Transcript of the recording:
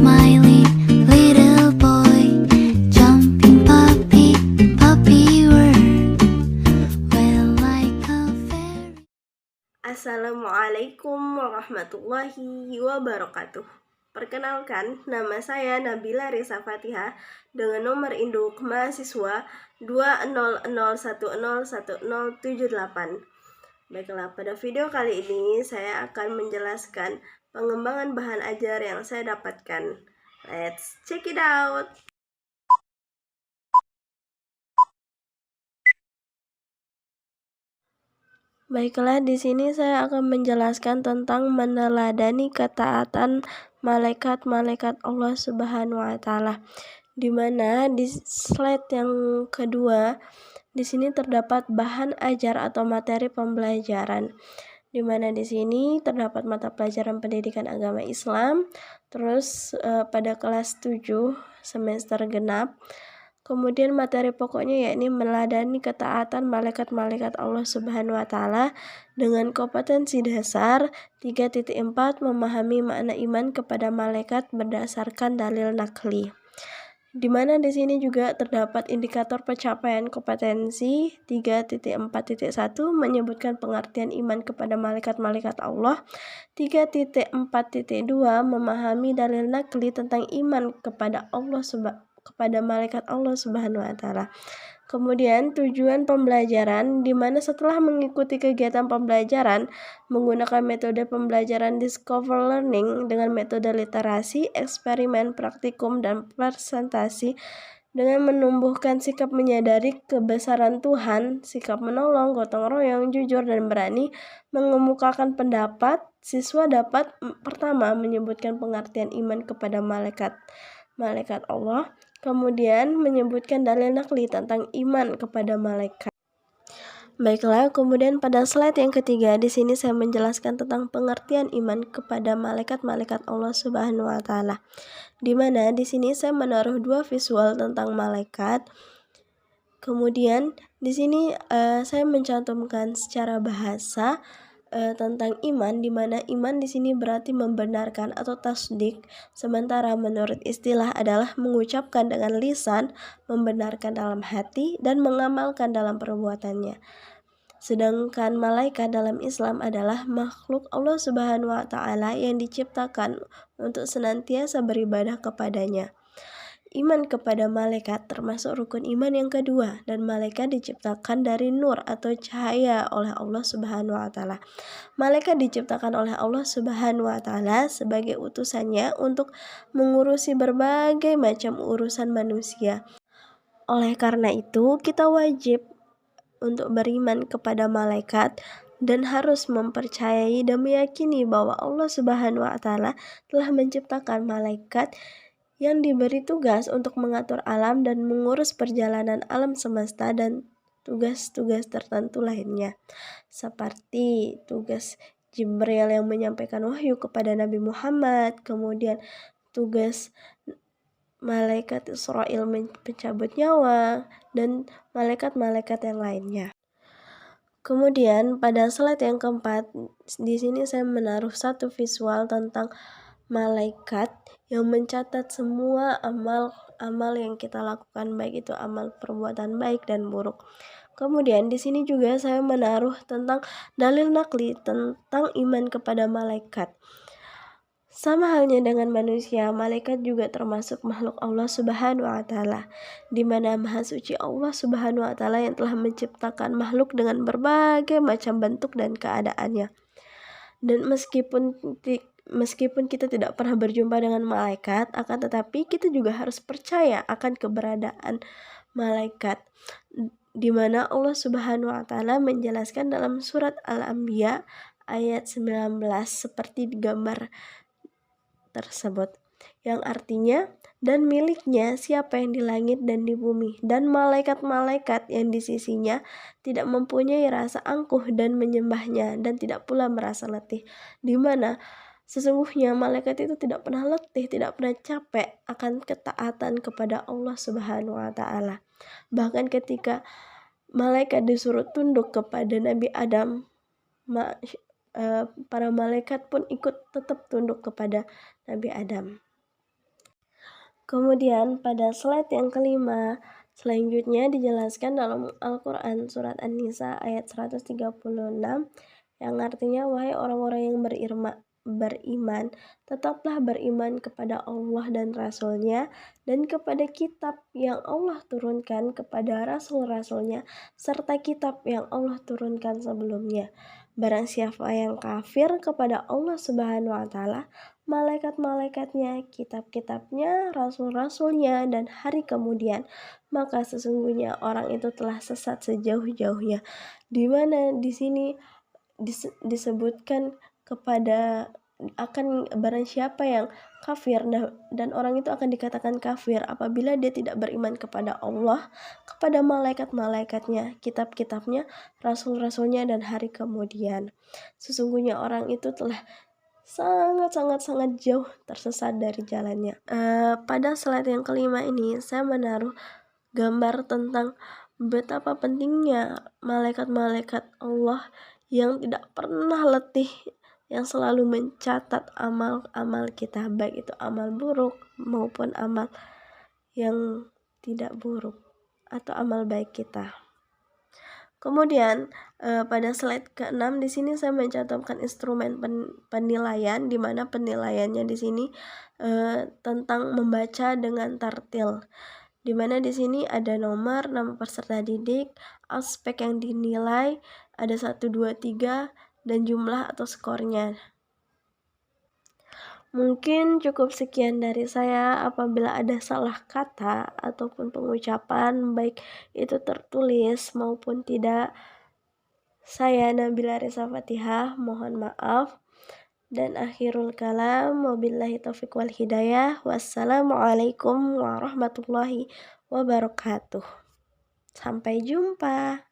smiling little boy, jumping puppy, puppy word, well like a fairy. Assalamualaikum warahmatullahi wabarakatuh. Perkenalkan, nama saya Nabila Risa Fatihah dengan nomor induk mahasiswa 200101078. Baiklah, pada video kali ini saya akan menjelaskan pengembangan bahan ajar yang saya dapatkan. Let's check it out. Baiklah, di sini saya akan menjelaskan tentang meneladani ketaatan malaikat-malaikat Allah Subhanahu wa taala. Di mana di slide yang kedua di sini terdapat bahan ajar atau materi pembelajaran. Di mana di sini terdapat mata pelajaran pendidikan agama Islam, terus pada kelas 7 semester genap. Kemudian materi pokoknya yakni meladani ketaatan malaikat-malaikat Allah Subhanahu wa taala dengan kompetensi dasar 3.4 memahami makna iman kepada malaikat berdasarkan dalil nakli. Di mana di sini juga terdapat indikator pencapaian kompetensi 3.4.1 menyebutkan pengertian iman kepada malaikat-malaikat Allah. 3.4.2 memahami dalil nakli tentang iman kepada kepada malaikat Allah Subhanahu wa taala. Kemudian tujuan pembelajaran, di mana setelah mengikuti kegiatan pembelajaran menggunakan metode pembelajaran discover learning dengan metode literasi, eksperimen, praktikum, dan presentasi dengan menumbuhkan sikap menyadari kebesaran Tuhan, sikap menolong, gotong royong, jujur, dan berani mengemukakan pendapat, siswa dapat pertama menyebutkan pengertian iman kepada malaikat Allah, kemudian menyebutkan dalil nakli tentang iman kepada malaikat. Baiklah, kemudian pada slide yang ketiga di sini saya menjelaskan tentang pengertian iman kepada malaikat-malaikat Allah Subhanahu wa taala. Di mana di sini saya menaruh dua visual tentang malaikat. Kemudian di sini saya mencantumkan secara bahasa tentang iman, di mana iman di sini berarti membenarkan atau tasdik, sementara menurut istilah adalah mengucapkan dengan lisan, membenarkan dalam hati, dan mengamalkan dalam perbuatannya. Sedangkan malaikat dalam Islam adalah makhluk Allah Subhanahu wa taala yang diciptakan untuk senantiasa beribadah kepadanya. Iman kepada malaikat termasuk rukun iman yang kedua, dan malaikat diciptakan dari nur atau cahaya oleh Allah Subhanahu wa taala. Malaikat diciptakan oleh Allah Subhanahu wa taala sebagai utusannya untuk mengurusi berbagai macam urusan manusia. Oleh karena itu, kita wajib untuk beriman kepada malaikat dan harus mempercayai dan meyakini bahwa Allah Subhanahu wa taala telah menciptakan malaikat yang diberi tugas untuk mengatur alam dan mengurus perjalanan alam semesta dan tugas-tugas tertentu lainnya, seperti tugas Jibril yang menyampaikan wahyu kepada Nabi Muhammad, kemudian tugas malaikat Israel mencabut nyawa, dan malaikat-malaikat yang lainnya. Kemudian pada slide yang keempat, di sini saya menaruh satu visual tentang malaikat yang mencatat semua amal yang kita lakukan, baik itu amal perbuatan baik dan buruk. Kemudian di sini juga saya menaruh tentang dalil nakli tentang iman kepada malaikat. Sama halnya dengan manusia, malaikat juga termasuk makhluk Allah Subhanahu wa taala, di mana Maha Suci Allah Subhanahu wa taala yang telah menciptakan makhluk dengan berbagai macam bentuk dan keadaannya. Dan meskipun kita tidak pernah berjumpa dengan malaikat, akan tetapi kita juga harus percaya akan keberadaan malaikat, di mana Allah Subhanahu wa taala menjelaskan dalam surat Al-Anbiya ayat 19 seperti digambar tersebut, yang artinya, dan miliknya siapa yang di langit dan di bumi, dan malaikat-malaikat yang di sisinya tidak mempunyai rasa angkuh dan menyembahnya, dan tidak pula merasa letih. Di mana sesungguhnya malaikat itu tidak pernah letih, tidak pernah capek akan ketaatan kepada Allah Subhanahu wa taala. Bahkan ketika malaikat disuruh tunduk kepada Nabi Adam, para malaikat pun ikut tetap tunduk kepada Nabi Adam. Kemudian pada slide yang kelima, selanjutnya dijelaskan dalam Al-Quran surat An-Nisa ayat 136 yang artinya, wahai orang-orang yang beriman, tetaplah beriman kepada Allah dan Rasul-Nya dan kepada kitab yang Allah turunkan kepada Rasul-Rasulnya serta kitab yang Allah turunkan sebelumnya. Barang siapa yang kafir kepada Allah Subhanahu wa Ta'ala, malaikat-malaikatnya, kitab-kitabnya, rasul-rasulnya, dan hari kemudian, maka sesungguhnya orang itu telah sesat sejauh-jauhnya. Di mana di sini disebutkan kepada akan barang siapa yang kafir dan orang itu akan dikatakan kafir apabila dia tidak beriman kepada Allah, kepada malaikat-malaikatnya, kitab-kitabnya, rasul-rasulnya, dan hari kemudian. Sesungguhnya orang itu telah sangat jauh tersesat dari jalannya. Pada slide yang kelima ini saya menaruh gambar tentang betapa pentingnya malaikat-malaikat Allah yang tidak pernah letih, yang selalu mencatat amal-amal kita, baik itu amal buruk maupun amal yang tidak buruk atau amal baik kita. Kemudian pada slide ke-6 di sini saya mencantumkan instrumen penilaian, di mana penilaiannya di sini tentang membaca dengan tartil. Di mana di sini ada nomor, nama peserta didik, aspek yang dinilai, ada 1, 2, 3, dan jumlah atau skornya. Mungkin cukup sekian dari saya. Apabila ada salah kata ataupun pengucapan, baik itu tertulis maupun tidak, saya Nabila Reza Fatihah mohon maaf. Dan akhirul kalam, wabillahi taufiq wal hidayah. Wassalamualaikum warahmatullahi wabarakatuh. Sampai jumpa.